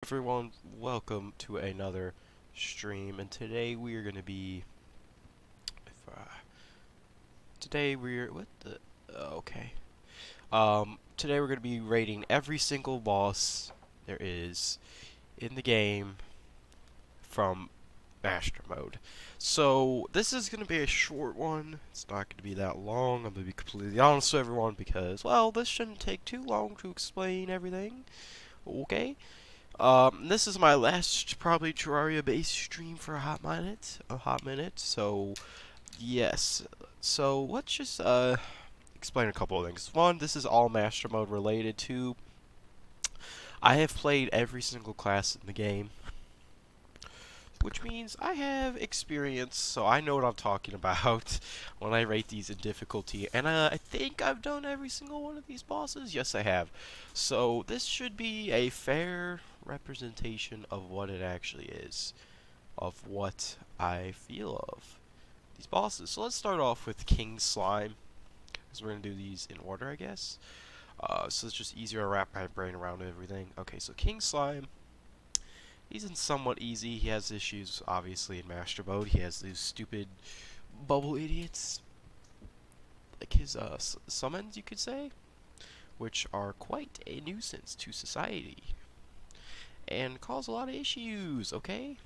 everyone, welcome to another stream, and today we are going to be, today we're, what the, okay, today we're going to be rating every single boss there is in the game from Master Mode. So, this is going to be a short one, it's not going to be that long, I'm going to be completely honest with everyone because, well, this shouldn't take too long to explain everything, okay? This is my last probably Terraria-based stream for a hot minute. So, yes. So let's just explain a couple of things. One, this is all Master Mode related. Two, I have played every single class in the game, which means I have experience, so I know what I'm talking about when I rate these in difficulty. And I think I've done every single one of these bosses. Yes, I have. So this should be a fair representation of what it actually is, of what I feel of these bosses. So let's start off with King Slime, because we're going to do these in order, I guess. So it's just easier to wrap my brain around everything. Okay, so King Slime. He's in somewhat easy. He has issues, obviously, in Master Mode. He has these stupid bubble idiots, like his summons, you could say, which are quite a nuisance to society and cause a lot of issues, okay?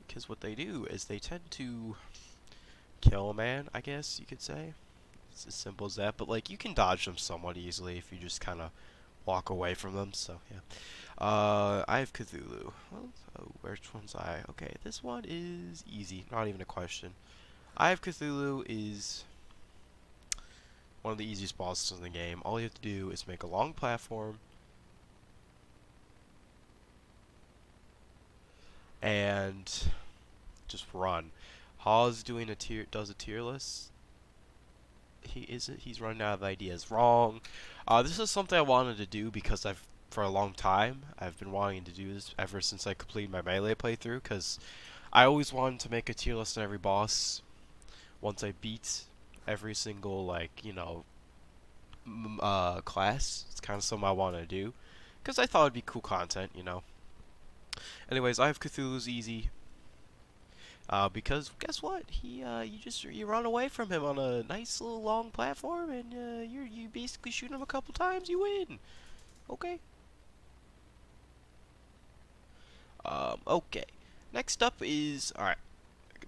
Because what they do is they tend to kill a man, I guess you could say. It's as simple as that, but like you can dodge them somewhat easily if you just kind of walk away from them, so yeah. I have Cthulhu. Well, oh, which one's I? Okay, this one is easy, not even a question. I have Cthulhu is one of the easiest bosses in the game. All you have to do is make a long platform and just run. Hawes does a tier list. He's running out of ideas. Wrong. This is something I wanted to do because for a long time I've been wanting to do this ever since I completed my melee playthrough, because I always wanted to make a tier list on every boss once I beat every single, like, class. It's kind of something I want to do because I thought it'd be cool content. Anyways, I have Cthulhu's easy. Because guess what? You run away from him on a nice little long platform, and you basically shoot him a couple times, you win. Okay. Okay. Next up is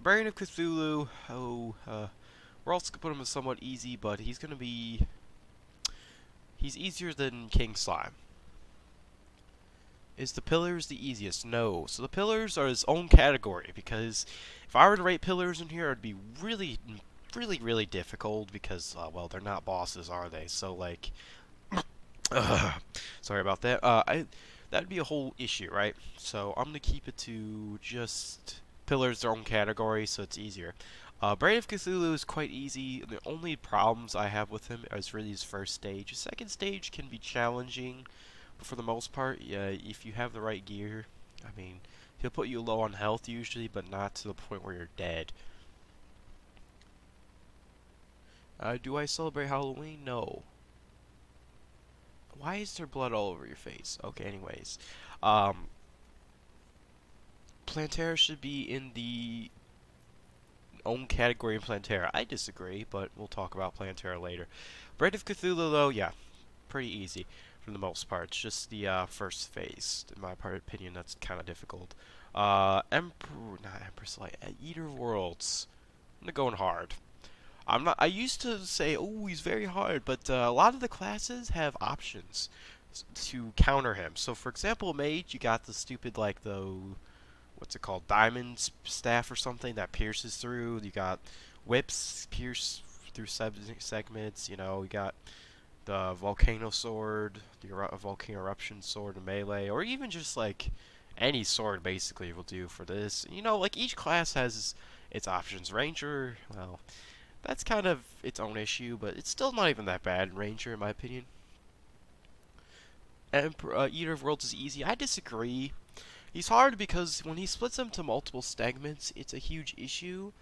Brain of Cthulhu. We're also gonna put him in somewhat easy, but he's easier than King Slime. Is the pillars the easiest? No. So the pillars are his own category, because if I were to rate pillars in here, it'd be really, really, really difficult because, well, they're not bosses, are they? So, like, sorry about that. That'd be a whole issue, right? So I'm gonna keep it to just pillars their own category, so it's easier. Brain of Cthulhu is quite easy. The only problems I have with him is really his first stage. His second stage can be challenging, but for the most part, yeah, if you have the right gear, I mean, he'll put you low on health usually, but not to the point where you're dead. Do I celebrate Halloween? No. Why is there blood all over your face? Okay, anyways. Plantera should be in the own category in Plantera. I disagree, but we'll talk about Plantera later. Brain of Cthulhu, though, yeah, pretty easy for the most part. It's just the first phase, in my opinion, that's kind of difficult. Not Empress Light, Eater of Worlds. I'm going hard. I used to say, oh, he's very hard, but a lot of the classes have options to counter him. So, for example, Mage, you got the stupid, like, what's it called, diamond staff or something that pierces through. You got whips pierce through segments. You got the volcano sword, the volcano eruption sword in melee, or even just like any sword basically will do for this. Like each class has its options. Ranger, well, that's kind of its own issue, but it's still not even that bad in Ranger in my opinion. Eater of Worlds is easy. I disagree. He's hard because when he splits them to multiple segments, it's a huge issue.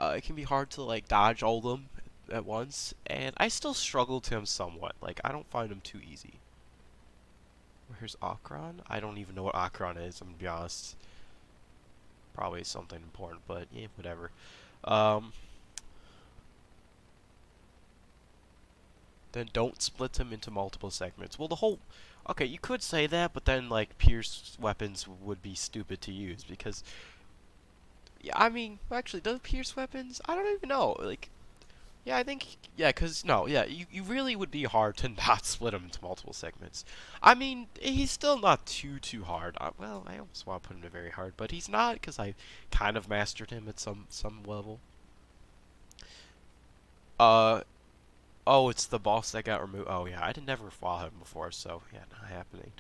It can be hard to like dodge all of them at once, and I still struggle to him somewhat. Like, I don't find him too easy. Where's Akron? I don't even know what Akron is, I'm gonna be honest. Probably something important, but yeah, whatever. Um, then don't split them into multiple segments. Well, the whole... Okay, you could say that, but then, like, pierce weapons would be stupid to use, because... Yeah, I mean, actually, does pierce weapons? I don't even know. Like, yeah, I think... Yeah, because, no, yeah, you really would be hard to not split them into multiple segments. I mean, he's still not too hard. Well, I almost want to put him to very hard, but he's not, because I kind of mastered him at some level. Uh, oh, it's the boss that got removed. Oh, yeah, I did never fought him before, so, yeah, not happening.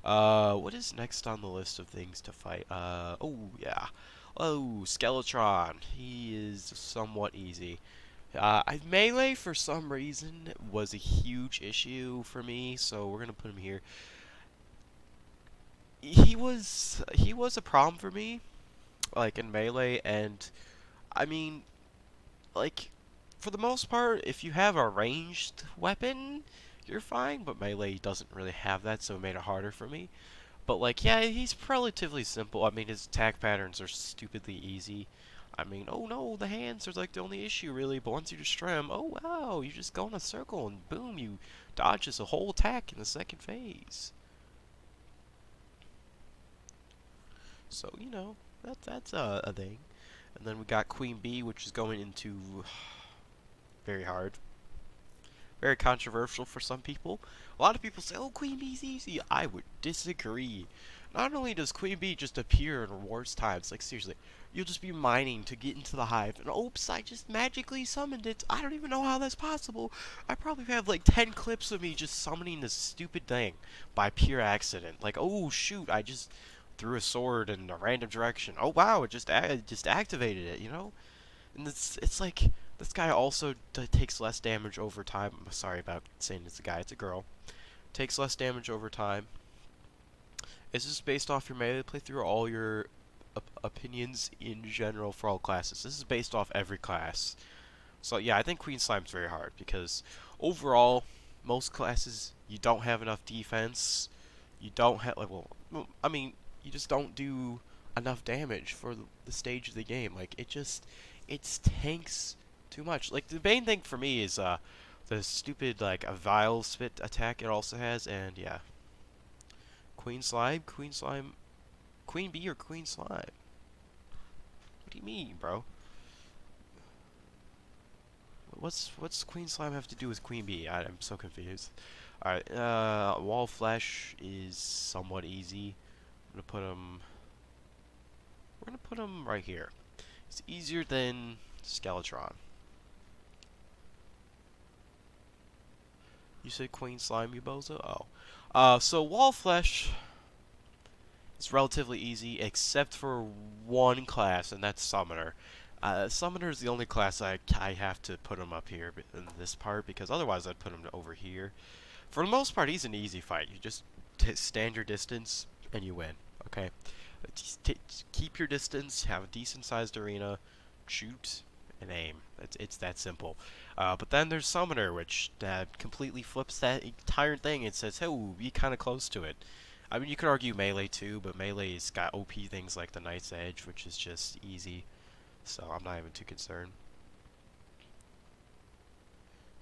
What is next on the list of things to fight? Oh, yeah. Oh, Skeletron. He is somewhat easy. Melee, for some reason, was a huge issue for me, so we're gonna put him here. He was a problem for me, like, in Melee, and, I mean, like, for the most part, if you have a ranged weapon, you're fine, but Melee doesn't really have that, so it made it harder for me. But, like, yeah, he's relatively simple. I mean, his attack patterns are stupidly easy. I mean, oh no, the hands are like the only issue, really, but once you destroy them, oh wow, you just go in a circle and boom, you dodges a whole attack in the second phase. So, you know, that's a thing. And then we got Queen Bee, which is going into very hard. Very controversial for some people. A lot of people say, oh, Queen Bee's easy. I would disagree. Not only does Queen Bee just appear in rewards times, like seriously, you'll just be mining to get into the hive, and oops, I just magically summoned it. I don't even know how that's possible. I probably have like 10 clips of me just summoning this stupid thing by pure accident. Like, oh shoot, I just threw a sword in a random direction. Oh wow, it just activated it, you know? And it's like this guy also takes less damage over time. I'm sorry about saying it's a guy, it's a girl. Takes less damage over time. Is this based off your melee playthrough or all your opinions in general for all classes? This is based off every class. So yeah, I think Queen Slime's very hard because overall, most classes you don't have enough defense. You don't have like I mean, you just don't do enough damage for the stage of the game. Like it tanks too much. Like the main thing for me is the stupid like a vile spit attack it also has, and yeah, Queen Slime, Queen Bee or Queen Slime. What do you mean, bro? What's Queen Slime have to do with Queen Bee? I'm so confused. Alright, Wall Flesh is somewhat easy. We're gonna put him right here. It's easier than Skeletron. You said Queen Slime, you bozo? Oh. So Wall Flesh is relatively easy, except for one class, and that's Summoner. Summoner is the only class I have to put him up here in this part, because otherwise I'd put him over here. For the most part, he's an easy fight. You just stand your distance, and you win. Okay? Just keep your distance, have a decent-sized arena, shoot, and aim. It's that simple. But then there's Summoner, which completely flips that entire thing and says, hey, be kind of close to it. I mean, you could argue Melee too, but Melee's got OP things like the Knight's Edge, which is just easy. So I'm not even too concerned.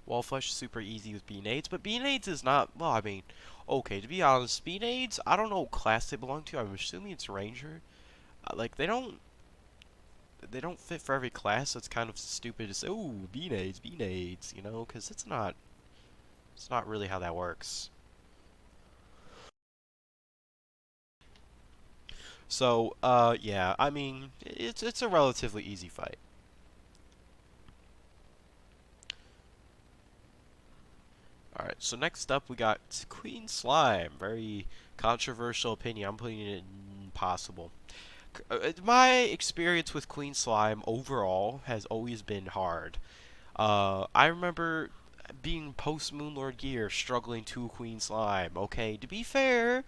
Wall Flesh is super easy with Beanades, but Beanades is not, well, I mean, okay, to be honest, Beanades, I don't know what class they belong to. I'm assuming it's Ranger. Like, they don't fit for every class, so it's kind of stupid to say, oh, Beanades, you know, because it's not really how that works. So, yeah, I mean, it's a relatively easy fight. Alright, so next up we got Queen Slime. Very controversial opinion. I'm putting it impossible. My experience with Queen Slime overall has always been hard. I remember being post Moonlord Gear struggling to Queen Slime. Okay, to be fair,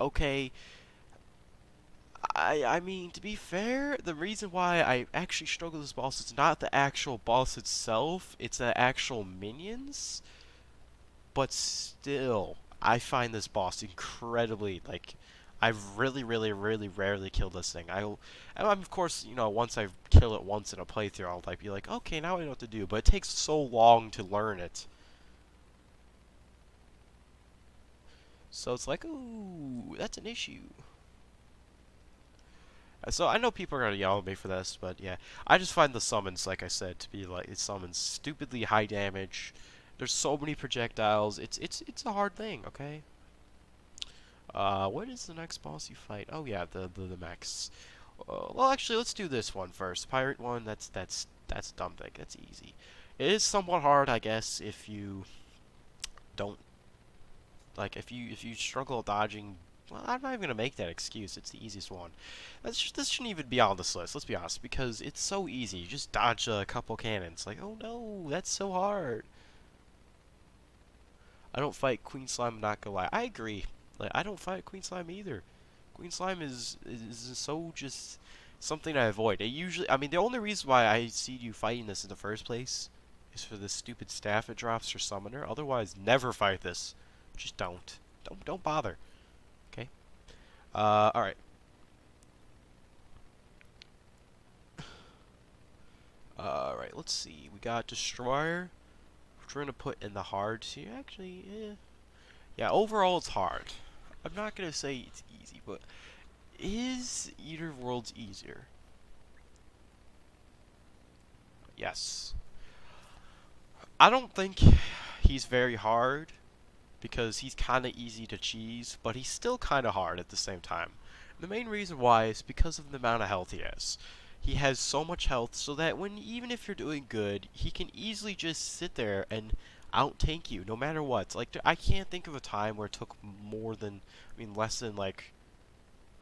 okay, I mean, to be fair, the reason why I actually struggle with this boss is not the actual boss itself, it's the actual minions. But still, I find this boss incredibly, like, I've really, really, really rarely killed this thing. I'm, of course, you know, once I kill it once in a playthrough, I'll like be like, okay, now I know what to do. But it takes so long to learn it. So it's like, ooh, that's an issue. So I know people are gonna yell at me for this, but yeah, I just find the summons, like I said, to be like it summons stupidly high damage. There's so many projectiles. It's a hard thing. Okay. What is the next boss you fight? Oh yeah, the mechs. Well, actually, let's do this one first. Pirate one. That's a dumb thing. That's easy. It is somewhat hard, I guess, if you don't like if you struggle dodging. Well, I'm not even gonna make that excuse. It's the easiest one. This shouldn't even be on this list. Let's be honest, because it's so easy. You just dodge a couple cannons. Like, oh no, that's so hard. I don't fight Queen Slime. I'm not gonna lie. I agree. Like, I don't fight Queen Slime either. Queen Slime is so just something I avoid. It usually, I mean, the only reason why I see you fighting this in the first place is for the stupid staff it drops for Summoner. Otherwise, never fight this. Just don't. Don't bother. Okay. All right. All right. Let's see. We got Destroyer. We're trying to put in the hard tier. Actually, yeah. Overall, it's hard. I'm not gonna say it's easy, but is Eater Worlds easier? Yes. I don't think he's very hard because he's kind of easy to cheese, but he's still kind of hard at the same time. The main reason why is because of the amount of health he has. He has so much health so that when even if you're doing good, he can easily just sit there and out tank you no matter what. Like I can't think of a time where it took more than less than like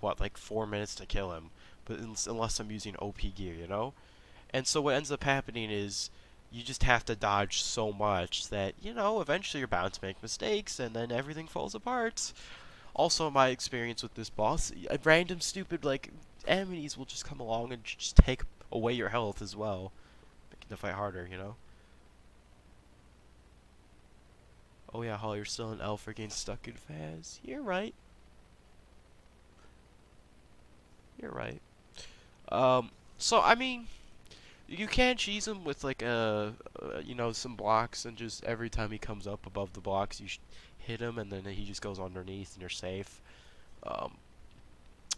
what like 4 minutes to kill him, but unless I'm using OP gear, you know? And so what ends up happening is you just have to dodge so much that, you know, eventually you're bound to make mistakes and then everything falls apart. Also, my experience with this boss, random stupid, like, enemies will just come along and just take away your health as well, making the fight harder, you know? Oh yeah, Holly, you're still an elf for getting stuck in Faz. You're right. You're right. So, I mean, you can cheese him with like you know, some blocks, and just every time he comes up above the blocks, you hit him, and then he just goes underneath, and you're safe. Um,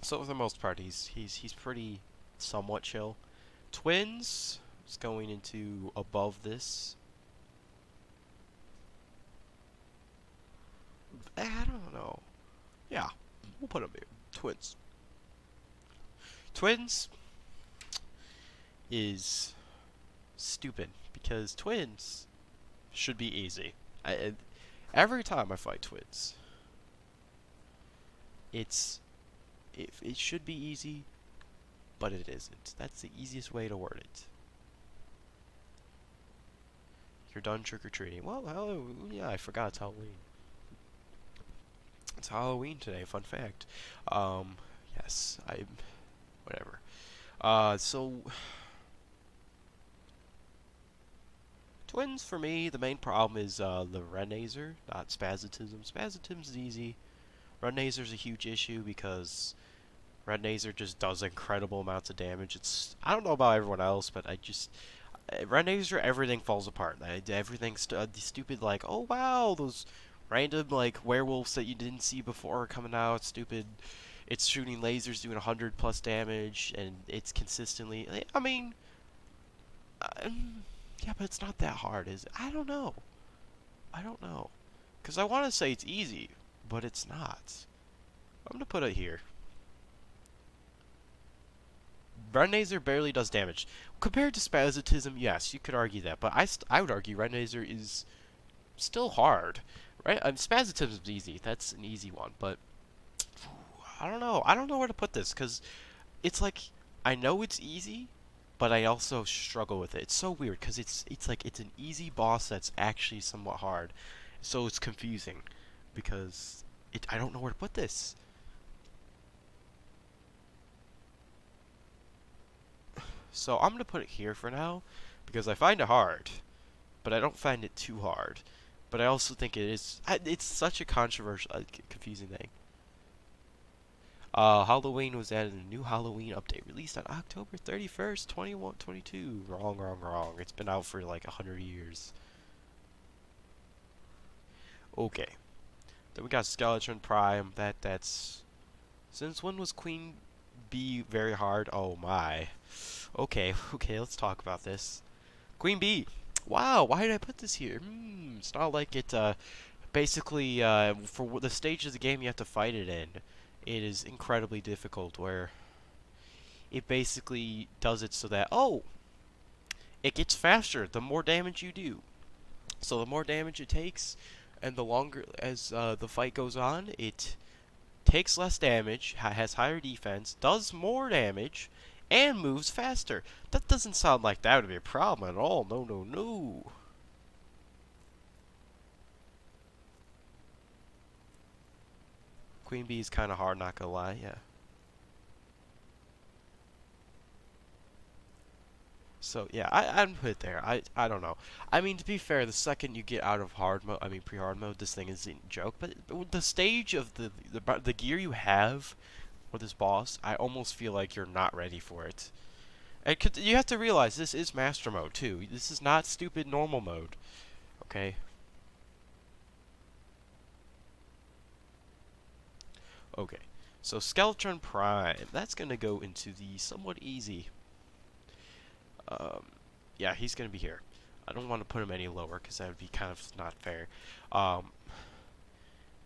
so for the most part, he's pretty somewhat chill. Twins is going into above this. I don't know. Yeah, we'll put him here. Twins. Twins is stupid because twins should be easy. Every time I fight twins, it should be easy, but it isn't. That's the easiest way to word it. You're done trick-or-treating. Well, yeah, I forgot it's Halloween. It's Halloween today, fun fact. Yes, whatever. So, twins for me, the main problem is, the Renazer, not Spasmatism. Spasmatism's easy. Renazer's a huge issue because Renazer just does incredible amounts of damage. I don't know about everyone else, but Renazer, everything falls apart. Everything's stupid, like, oh wow, those random, like, werewolves that you didn't see before are coming out, stupid. It's shooting lasers doing 100 plus damage, and it's consistently, I mean, yeah, but it's not that hard, is it? I don't know. I don't know. Because I want to say it's easy, but it's not. I'm going to put it here. Renazer barely does damage. Compared to Spasmatism, yes, you could argue that, but I would argue Renazer is still hard. Right? Spasmatism is easy. That's an easy one, but I don't know. I don't know where to put this, because it's like, I know it's easy, but I also struggle with it. It's so weird, because it's like, it's an easy boss that's actually somewhat hard. So it's confusing, because I don't know where to put this. So I'm going to put it here for now, because I find it hard, but I don't find it too hard. But I also think it's such a controversial, confusing thing. Halloween was added in a new Halloween update released on October 31st, 2122. Wrong, wrong, wrong. It's been out for like 100 years. Okay. Then we got Skeleton Prime. That's since when was Queen Bee very hard? Oh my. Okay, okay, let's talk about this. Queen Bee. Wow, why did I put this here? It's not like it basically for the stage of the game you have to fight it in. It is incredibly difficult where it basically does it so that it gets faster the more damage you do. So the more damage it takes and the longer as the fight goes on, it takes less damage, has higher defense, does more damage, and moves faster. That doesn't sound like that would be a problem at all. No, no, no. Queen Bee is kind of hard, not gonna lie, yeah. So yeah, I'd put it there. I don't know. I mean, to be fair, the second you get out of hard mode, I mean pre-hard mode, this thing isn't a joke. But with the stage of the gear you have for this boss, I almost feel like you're not ready for it. And you have to realize this is master mode too. This is not stupid normal mode. Okay. Okay. So Skeleton Prime, that's gonna go into the somewhat easy. Um, yeah, he's gonna be here. I don't want to put him any lower because that would be kind of not fair. Um,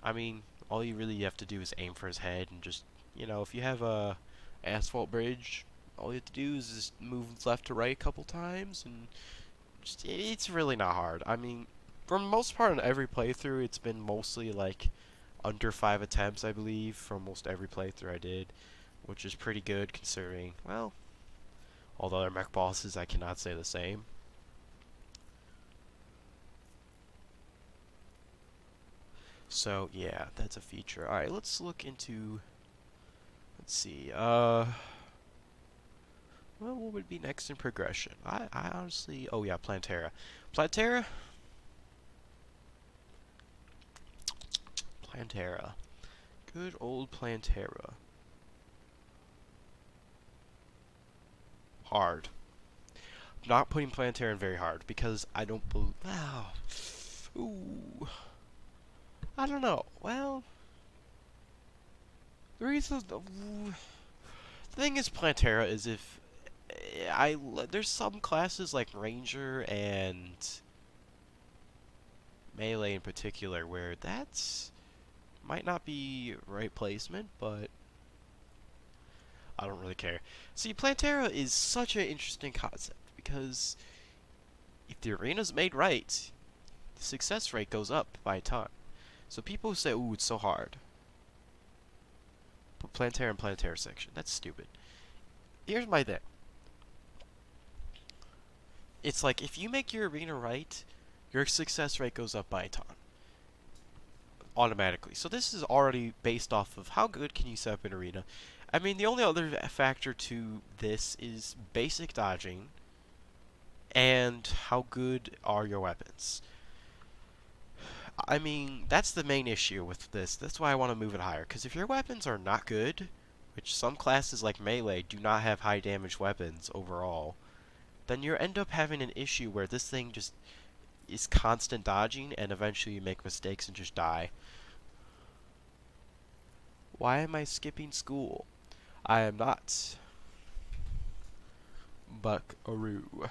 I mean, all you really have to do is aim for his head and just, if you have a asphalt bridge, all you have to do is just move left to right a couple times, and just, it's really not hard. I mean, for the most part in every playthrough, it's been mostly like under 5 attempts, I believe, for almost every playthrough I did, which is pretty good considering, well, all the other mech bosses, I cannot say the same. So, yeah, that's a feature. Alright, let's look into... Let's see, well, what would be next in progression? I honestly... Oh, yeah, Plantera. Plantera? Plantera. Good old Plantera. Hard. I'm not putting Plantera in very hard, because I don't believe... Wow. Ooh. I don't know. Well... The reason... The thing is, Plantera is if... There's some classes like Ranger and... Melee in particular, where that's... Might not be right placement, but... I don't really care. See, Plantera is such an interesting concept, because... If the arena's made right, the success rate goes up by a ton. So people say, ooh, it's so hard. Put Plantera in Plantera section. That's stupid. Here's my thing. It's like, if you make your arena right, your success rate goes up by a ton. Automatically. So this is already based off of how good can you set up an arena. I mean, the only other factor to this is basic dodging and how good are your weapons. I mean, that's the main issue with this. That's why I want to move it higher. Because if your weapons are not good, which some classes like Melee do not have high damage weapons overall, then you end up having an issue where this thing just is constant dodging, and eventually you make mistakes and just die. Why am I skipping school? I am not. Buckaroo.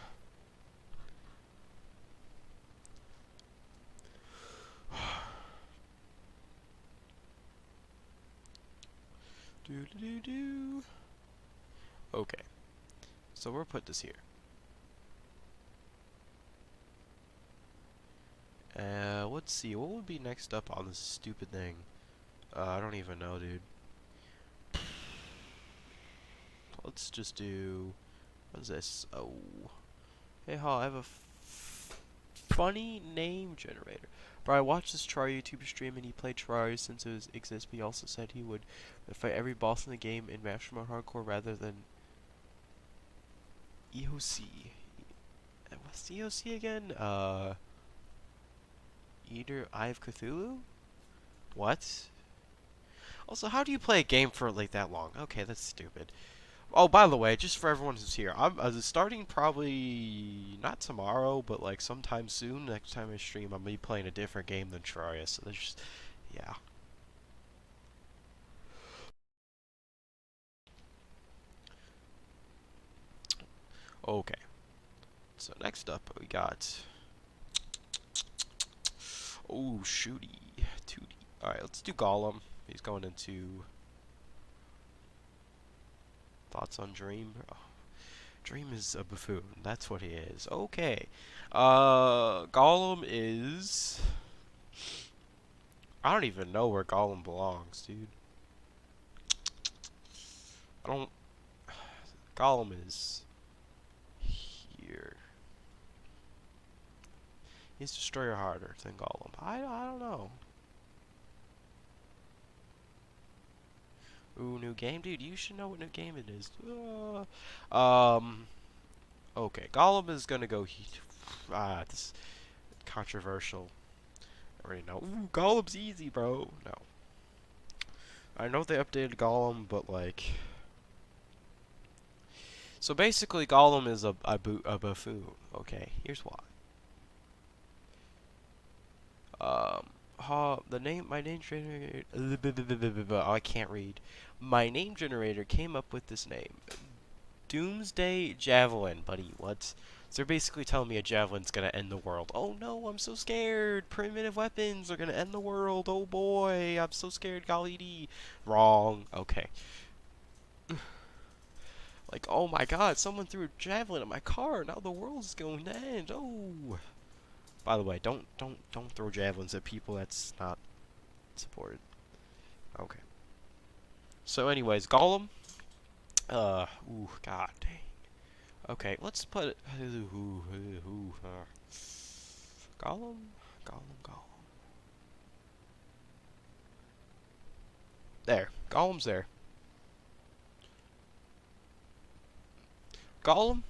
Do. Okay. So we'll put this here. Let's see. What would be next up on this stupid thing? I don't even know, dude. Let's just do... What is this? Oh. Hey, Hall, I have a funny name generator. Bro, I watched this Char YouTuber stream and he played Terraria since it exists, but he also said he would fight every boss in the game in Master Mode Hardcore rather than EOC. What's EOC again? Eater, Eye of Cthulhu? What? Also, how do you play a game for like that long? Okay, that's stupid. Oh, by the way, just for everyone who's here, I'm starting probably not tomorrow, but like sometime soon. Next time I stream, I'm gonna be playing a different game than Troya. So there's just, yeah. Okay. So next up, we got. Oh, shooty, 2D. All right, let's do Gollum. He's going into thoughts on Dream. Oh, Dream is a buffoon. That's what he is. Okay. Gollum is. I don't even know where Gollum belongs, dude. I don't. Gollum is here. He's Destroyer harder than Gollum. I don't know. Ooh, new game, dude. You should know what new game it is. Okay, Gollum is gonna go. This is controversial. I already know. Ooh, Gollum's easy, bro. No. I know they updated Gollum, but like. So basically, Gollum is a buffoon. Okay, here's why. My name generator. Oh, I can't read. My name generator came up with this name. Doomsday Javelin, buddy. What? So they're basically telling me a javelin's gonna end the world. Oh no, I'm so scared. Primitive weapons are gonna end the world. Oh boy, I'm so scared. Golly dee. Wrong. Okay. Like, oh my god, someone threw a javelin at my car. Now the world's going to end. Oh. By the way, don't throw javelins at people. That's not supported. Okay. So, anyways, Gollum. Ooh, god dang. Okay, let's put it. Gollum, Gollum. There, Gollum's there. Gollum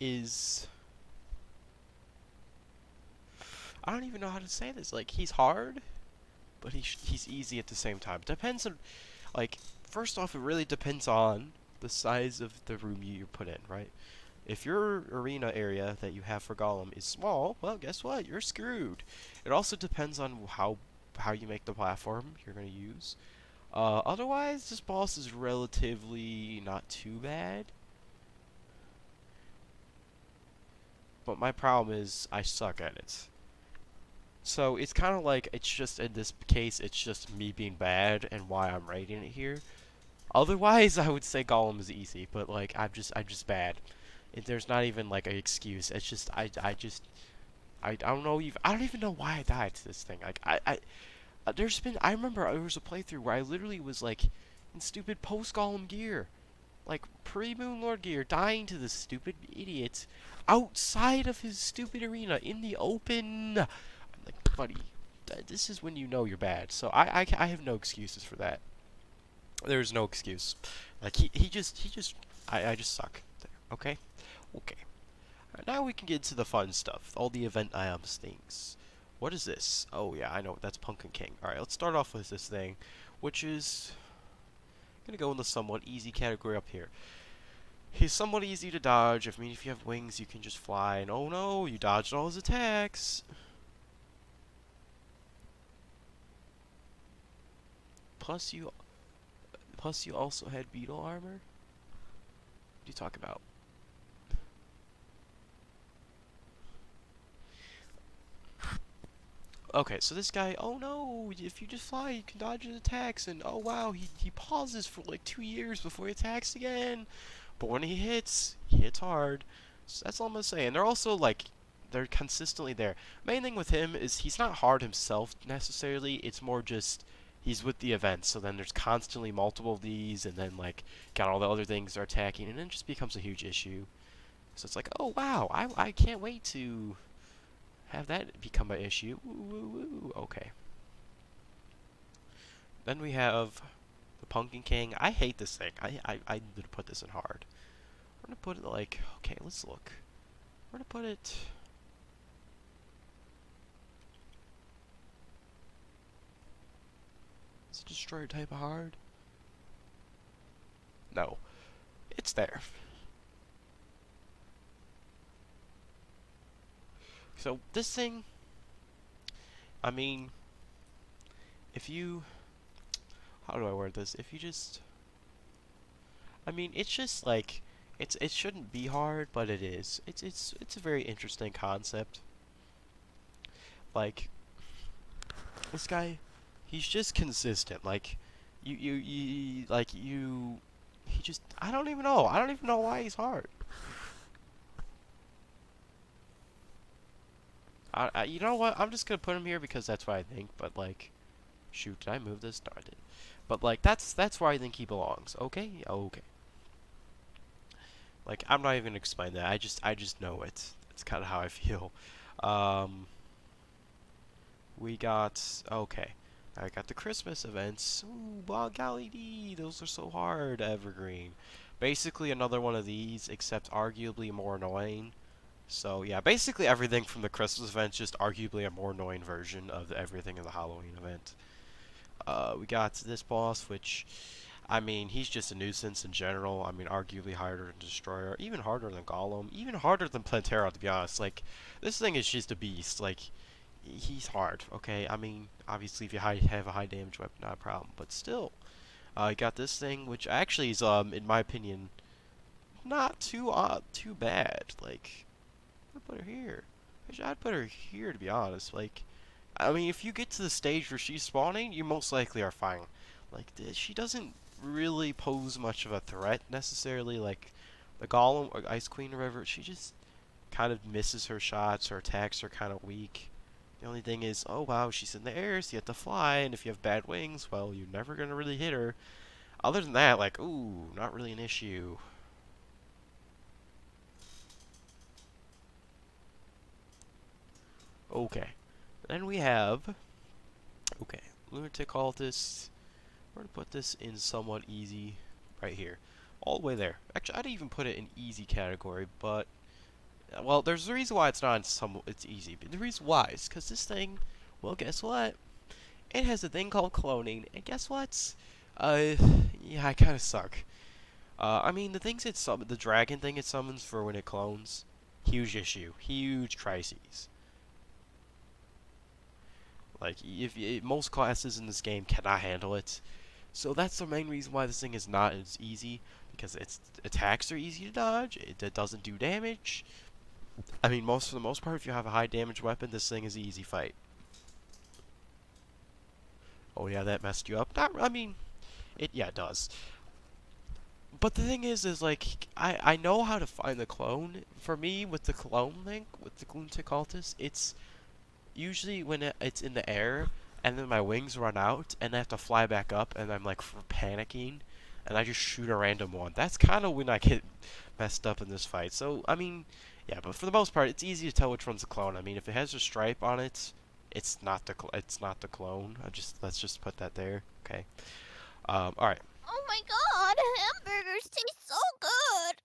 is. I don't even know how to say this. Like, he's hard, but he's easy at the same time. Depends on, like, first off, it really depends on the size of the room you put in, right? If your arena area that you have for Gollum is small, well, guess what? You're screwed. It also depends on how you make the platform you're gonna use. Otherwise, this boss is relatively not too bad. But my problem is I suck at it. So it's kind of like it's just in this case it's just me being bad and why I'm rating it here. Otherwise, I would say Gollum is easy, but like I'm just bad. There's not even like an excuse. It's just I don't know even I don't even know why I died to this thing. Like I remember there was a playthrough where I literally was like in stupid post Gollum gear, like pre-Moon Lord gear, dying to this stupid idiot outside of his stupid arena in the open. I'm like, buddy, this is when you know you're bad. So I have no excuses for that. There's no excuse. Like he just I just suck. There. Okay, okay. Now we can get to the fun stuff. All the event items things. What is this? Oh yeah, I know. That's Pumpkin King. Alright, let's start off with this thing, which is gonna go in the somewhat easy category up here. He's somewhat easy to dodge. I mean, if you have wings, you can just fly. And oh no, you dodged all his attacks. Plus you also had beetle armor. What do you talk about? Okay, so this guy, oh no, if you just fly, you can dodge his attacks, and oh wow, he pauses for like 2 years before he attacks again. But when he hits hard. So that's all I'm gonna say. And they're also like, they're consistently there. Main thing with him is he's not hard himself necessarily. It's more just he's with the events. So then there's constantly multiple of these, and then like got all the other things they're attacking, and then it just becomes a huge issue. So it's like, oh wow, I can't wait to have that become an issue. Okay. Then we have the Pumpkin King. I hate this thing. I need to put this in hard. We're gonna put it like, okay, let's look. We're gonna put it Destroyer type of hard? No. It's there. So, this thing, I mean, if you... How do I word this? If you just... I mean, it's just like... it shouldn't be hard, but it is. It's a very interesting concept. Like, this guy, he's just consistent. Like, he just, I don't even know. I don't even know why he's hard. You know what? I'm just gonna put him here because that's what I think. But like, shoot, did I move this? No, I didn't. But like, that's where I think he belongs. Okay, okay. Like, I'm not even gonna explain that. I just know it. It's kind of how I feel. Um, we got okay. I got the Christmas events. Ooh, wow, golly dee, those are so hard. Evergreen. Basically another one of these, except arguably more annoying. So yeah, basically everything from the Christmas event, just arguably a more annoying version of everything in the Halloween event. We got this boss, which, I mean, he's just a nuisance in general. I mean, arguably harder than Destroyer, even harder than Golem, even harder than Plantera, to be honest. Like, this thing is just a beast. Like, he's hard, okay? I mean, obviously, if you have a high damage weapon, not a problem, but still. You got this thing, which actually is, in my opinion, not too bad. Like, I'd put her here. Actually, I'd put her here, to be honest. Like, I mean, if you get to the stage where she's spawning, you most likely are fine. Like, she doesn't really pose much of a threat, necessarily. Like, the Golem, or Ice Queen, or whatever, she just kind of misses her shots. Her attacks are kind of weak. The only thing is, oh wow, she's in the air, so you have to fly, and if you have bad wings, well, you're never going to really hit her. Other than that, like, ooh, not really an issue. Okay. Then we have, okay, Lunatic Cultist. We're going to put this in somewhat easy right here. All the way there. Actually, I'd even put it in easy category, but, well, there's a reason why it's not in it's easy. But the reason why is because this thing, well, guess what? It has a thing called cloning, and guess what? Uh, yeah, I kind of suck. I mean, the things the dragon thing it summons for when it clones, huge issue, huge crises. Like, most classes in this game cannot handle it, so that's the main reason why this thing is not as easy, because its attacks are easy to dodge. It doesn't do damage. I mean, for the most part, if you have a high damage weapon, this thing is an easy fight. Oh yeah, that messed you up. Not, I mean, yeah, it does. But the thing is like, I know how to find the clone. For me, with the clone link, with the Lunatic Cultist, it's usually when it's in the air, and then my wings run out, and I have to fly back up, and I'm like panicking, and I just shoot a random one. That's kind of when I get messed up in this fight. So, I mean, yeah, but for the most part, it's easy to tell which one's a clone. I mean, if it has a stripe on it, it's not the clone. Let's just put that there. Okay. All right. Oh my god, hamburgers taste so good!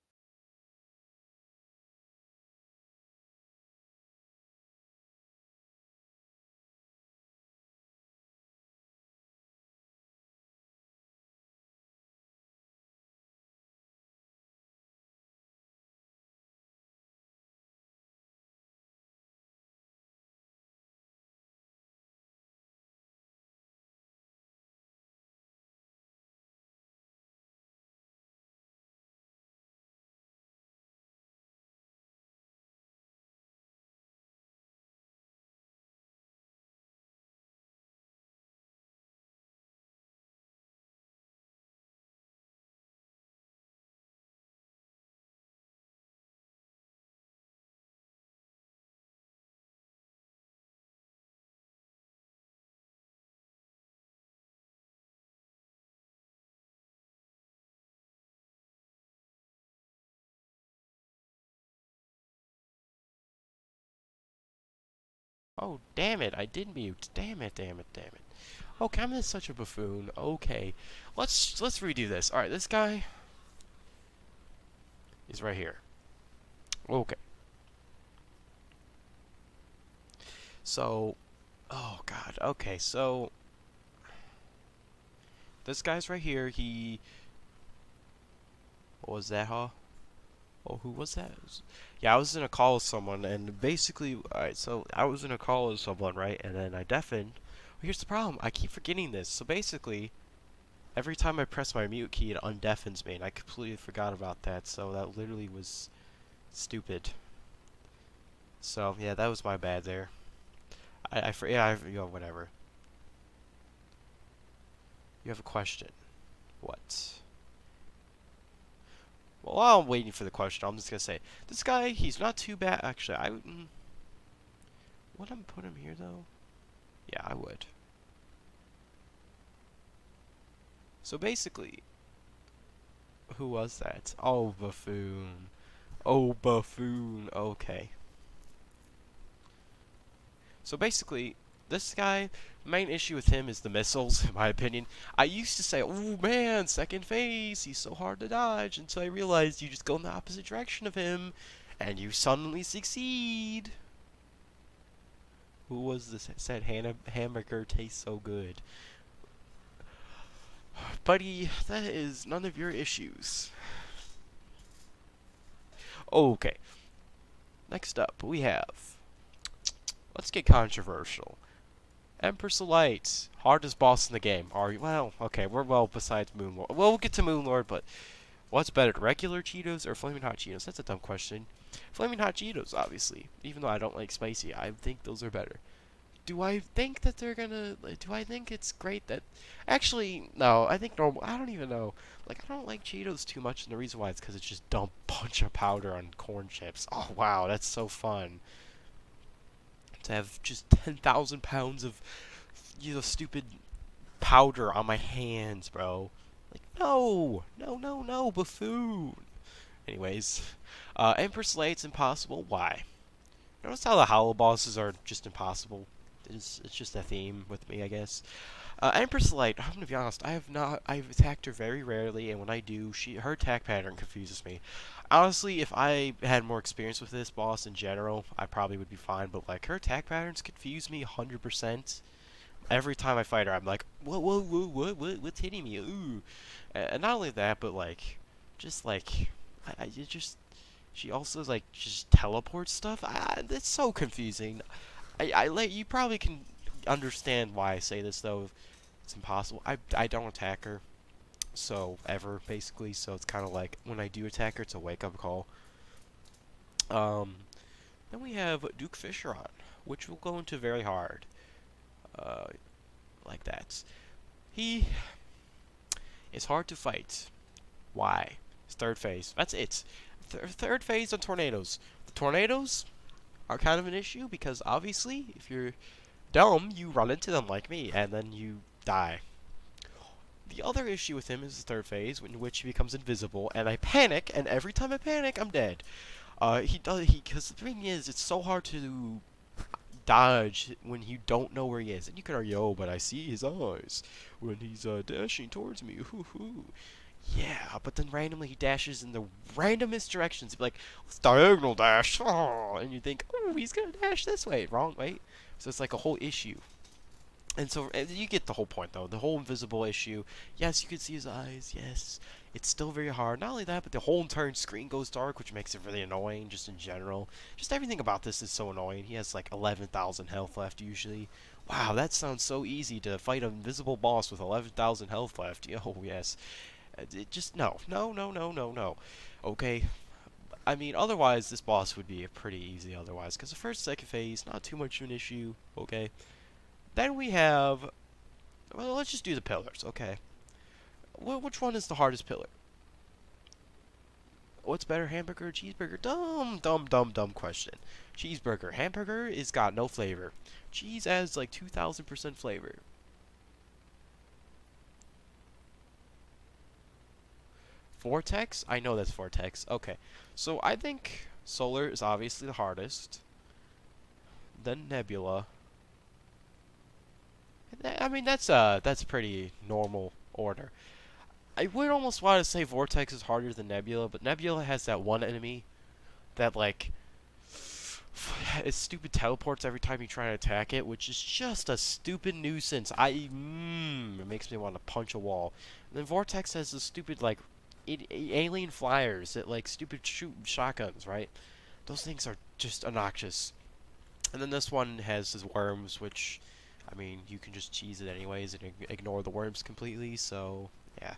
Oh, damn it, I did mute. Damn it, damn it, damn it. Okay, I'm such a buffoon. Okay. Let's redo this. Alright, this guy is right here. Okay. So, oh god. Okay, so this guy's right here. What was that, huh? Oh, who was that? Yeah, I was in a call with someone, and basically, alright, so I was in a call with someone, right, and then I deafened. Well, here's the problem, I keep forgetting this. So basically, every time I press my mute key, it undeafens me, and I completely forgot about that, so that literally was stupid. So, yeah, that was my bad there. Whatever. You have a question. What? Well, while I'm waiting for the question, I'm just gonna say, this guy, he's not too bad. Actually, would I put him here, though? Yeah, I would. So basically, who was that? Oh, Buffoon. Oh, Buffoon. Okay. So basically, this guy, main issue with him is the missiles, in my opinion. I used to say, oh man, second phase, he's so hard to dodge, until I realized you just go in the opposite direction of him, and you suddenly succeed. Who was this that said hamburger tastes so good? Buddy, that is none of your issues. Okay, next up we have, let's get controversial. Empress Light, hardest boss in the game. Are you? Well, okay, we're well besides Moonlord. Well, we'll get to Moonlord, but what's better, regular Cheetos or Flaming Hot Cheetos? That's a dumb question. Flaming Hot Cheetos, obviously. Even though I don't like spicy, I think those are better. Do I think that they're gonna? Do I think it's great that? Actually, no. I think normal. I don't even know. Like, I don't like Cheetos too much, and the reason why is because it's just dump bunch of powder on corn chips. Oh wow, that's so fun to have just 10,000 pounds of stupid powder on my hands, bro. Like, no, no, no, no, Buffoon. Anyways, Empress Light's impossible. Why? Notice how the hollow bosses are just impossible. It's just a theme with me, I guess. Empress Light, I'm gonna be honest, I've attacked her very rarely, and when I do, her attack pattern confuses me. Honestly, if I had more experience with this boss in general, I probably would be fine, but like, her attack patterns confuse me 100%. Every time I fight her, I'm like, what's hitting me? Ooh. And not only that, but like, just like, it just, she also like just teleports stuff. It's so confusing. You probably can understand why I say this though. It's impossible. I don't attack her, so ever basically. So it's kind of like when I do attack her, it's a wake up call. Um, then we have Duke Fisheron, which we'll go into very hard. Uh, like that. He is hard to fight. Why? It's third phase. That's it. Third phase on tornadoes. The tornadoes are kind of an issue because obviously, if you're dumb, you run into them like me, and then you die. The other issue with him is the third phase, in which he becomes invisible, and I panic, and every time I panic, I'm dead. Because the thing is, it's so hard to dodge when you don't know where he is. And you could argue, oh, but I see his eyes when he's dashing towards me. Hoo hoo. Yeah, but then randomly he dashes in the randomest directions. He'd be like, it's diagonal dash. Oh, and you think, oh, he's gonna dash this way. Wrong, wait. So it's like a whole issue. And you get the whole point, though. The whole invisible issue. Yes, you can see his eyes. Yes, it's still very hard. Not only that, but the whole entire screen goes dark, which makes it really annoying, just in general. Just everything about this is so annoying. He has like 11,000 health left usually. Wow, that sounds so easy to fight an invisible boss with 11,000 health left. Oh yes. It just no, no, no, no, no, no. Okay. I mean, otherwise this boss would be pretty easy. Otherwise, because the first, second phase, not too much of an issue. Okay. Then we have, well, let's just do the pillars, okay? Which one is the hardest pillar? What's better, hamburger or cheeseburger? Dumb, dumb, dumb, dumb question. Cheeseburger. Hamburger is got no flavor. Cheese adds like 2,000% flavor. Vortex? I know that's Vortex. Okay. So I think Solar is obviously the hardest. Then Nebula. I mean, that's pretty normal order. I would almost want to say Vortex is harder than Nebula, but Nebula has that one enemy that, like, It stupid teleports every time you try to attack it, which is just a stupid nuisance. It makes me want to punch a wall. And then Vortex has the stupid like alien flyers that like stupid shoot shotguns, right? Those things are just obnoxious. And then this one has his worms, which, I mean, you can just cheese it anyways and ignore the worms completely. So yeah,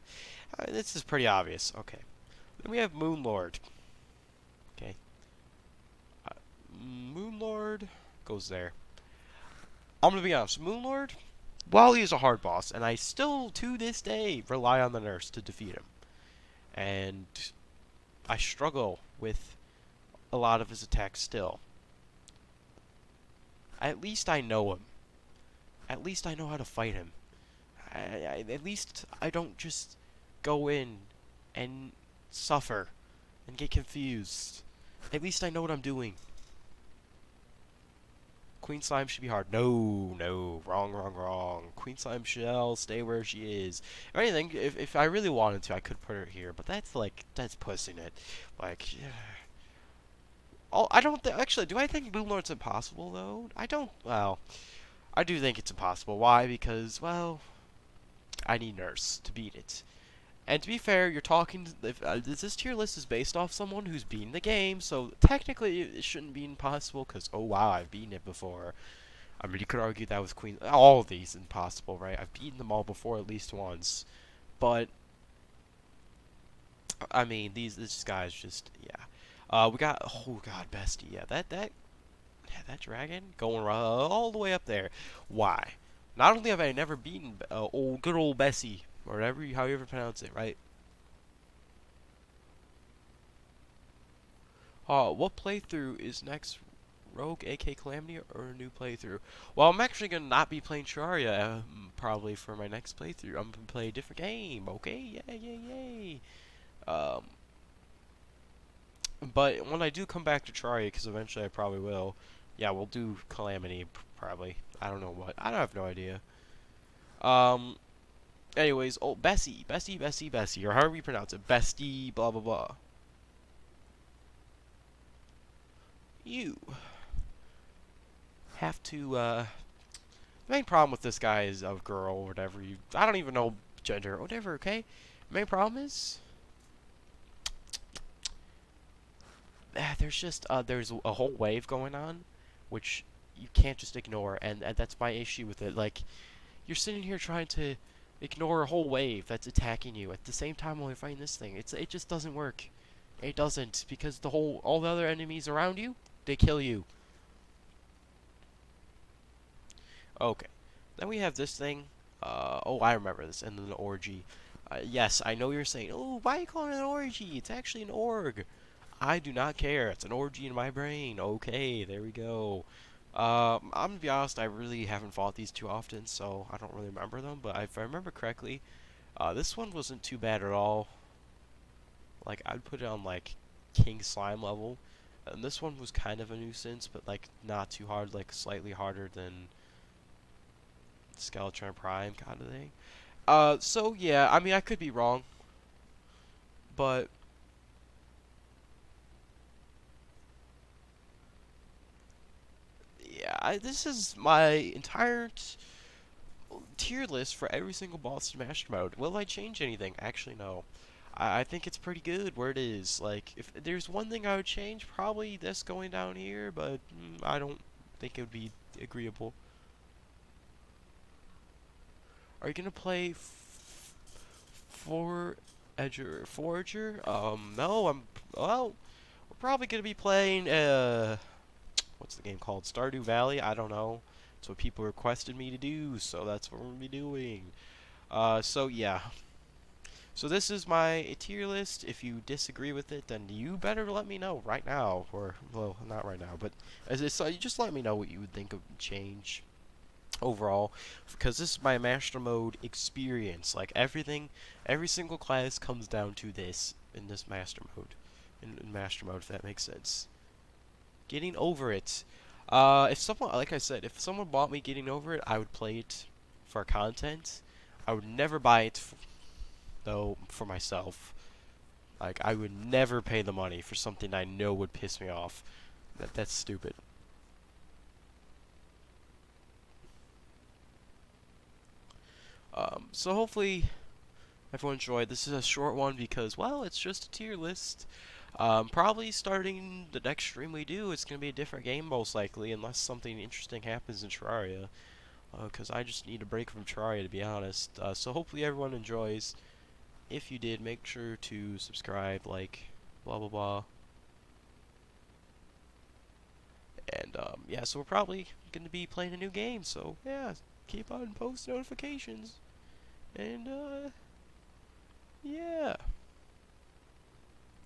this is pretty obvious. Okay, then we have Moonlord. Okay, Moonlord goes there. I'm gonna be honest, Moonlord, while he is a hard boss, and I still to this day rely on the nurse to defeat him, and I struggle with a lot of his attacks still. At least I know him. At least I know how to fight him. At least I don't just go in and suffer and get confused. At least I know what I'm doing. Queen Slime should be hard. No, no, wrong, wrong, wrong. Queen Slime shall stay where she is. If anything, if I really wanted to, I could put her here, but that's pushing it. Like, oh, I don't actually. Do I think Boom Lord's impossible though? I don't. Well, I do think it's impossible. Why? Because well, I need Nurse to beat it. And to be fair, you're talking. This tier list is based off someone who's beaten the game, so technically it shouldn't be impossible. Cause oh wow, I've beaten it before. I mean, you could argue that with Queen. All of these impossible, right? I've beaten them all before at least once, but I mean, this guy's just yeah. We got oh god, Bestie. Yeah, that dragon going all the way up there. Why? Not only have I never beaten good old Bessie, or whatever, how you ever pronounce it, right? What playthrough is next? Rogue, AK Calamity, or a new playthrough? Well, I'm actually gonna not be playing Terraria probably for my next playthrough. I'm gonna play a different game. Okay, yay, yay, yay. Um, but when I do come back to Terraria, because eventually I probably will, yeah, we'll do Calamity probably. I don't know what. I have no idea. Um, anyways, oh Bessie, or however you pronounce it, Bestie, blah blah blah. You have to. The main problem with this guy is a girl or whatever. I don't even know gender or whatever. Okay. The main problem is there's just there's a whole wave going on, which you can't just ignore, and that's my issue with it. Like you're sitting here trying to ignore a whole wave that's attacking you at the same time while you're fighting this thing. It just doesn't work. It doesn't because all the other enemies around you, they kill you. Okay. Then we have this thing. Oh, I remember this. And then the orgy. Yes, I know you're saying, oh, why are you calling it an orgy? It's actually an org. I do not care. It's an orgy in my brain. Okay, there we go. I'm gonna be honest, I really haven't fought these too often, so I don't really remember them. But if I remember correctly, this one wasn't too bad at all. Like, I'd put it on, like, King Slime level. And this one was kind of a nuisance, but, like, not too hard, like, slightly harder than Skeletron Prime kind of thing. So yeah, I mean I could be wrong, but yeah, this is my entire tier list for every single boss in Master Mode. Will I change anything? Actually, no. I think it's pretty good where it is. Like, if there's one thing I would change, probably this going down here, but I don't think it would be agreeable. Are you gonna play Forager? No, well, we're probably gonna be playing, what's the game called? Stardew Valley? I don't know. It's what people requested me to do, so that's what we're gonna be doing. So yeah. So this is my tier list. If you disagree with it, then you better let me know right now, or well, not right now, but you just let me know what you would think of change overall, because this is my master mode experience. Like everything, every single class comes down to this in this master mode, in master mode, if that makes sense. Getting over it. If someone, like I said, if someone bought me Getting Over It, I would play it for content. I would never buy it though for myself. Like I would never pay the money for something I know would piss me off. That's stupid. So hopefully everyone enjoyed. This is a short one because, well, it's just a tier list. Probably starting the next stream we do, it's gonna be a different game most likely, unless something interesting happens in Terraria. Because I just need a break from Terraria, to be honest. So hopefully everyone enjoys. If you did, make sure to subscribe, like, blah blah blah. And yeah, so we're probably gonna be playing a new game. So yeah, keep on post notifications. And yeah.